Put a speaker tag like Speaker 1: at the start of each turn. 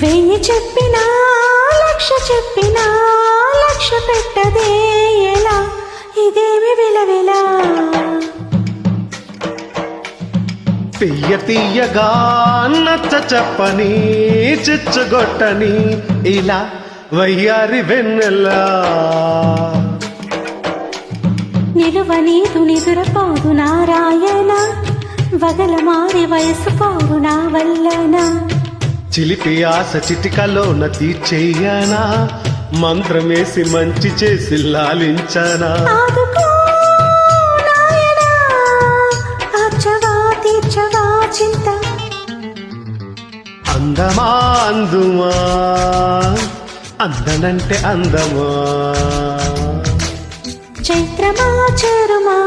Speaker 1: వెయ్యి చెప్పినా లక్ష చెప్పినా లక్ష పెట్టదే ఎలా ఇదేమి విలవిలా
Speaker 2: తీయ తీయగా నచ్చ చెప్పని చిచ్చుగొట్టని ఇలా వయ్యారి వెన్నెలా
Speaker 1: నిలువనీదు నిదురపోదు నారాయణ వగల మారి వయసు పోరు నా వల్లన
Speaker 2: చిలిపి ఆశ చిటికలోన తీర్చేయనా మంత్రమేసి మంచి చేసి లాలించనా
Speaker 1: ఆదుకో నాయనా ఆర్చవా తీర్చవా చింత
Speaker 2: అందమా అందుమా అందనంటే అందమా
Speaker 1: చైత్రమా చేరుమా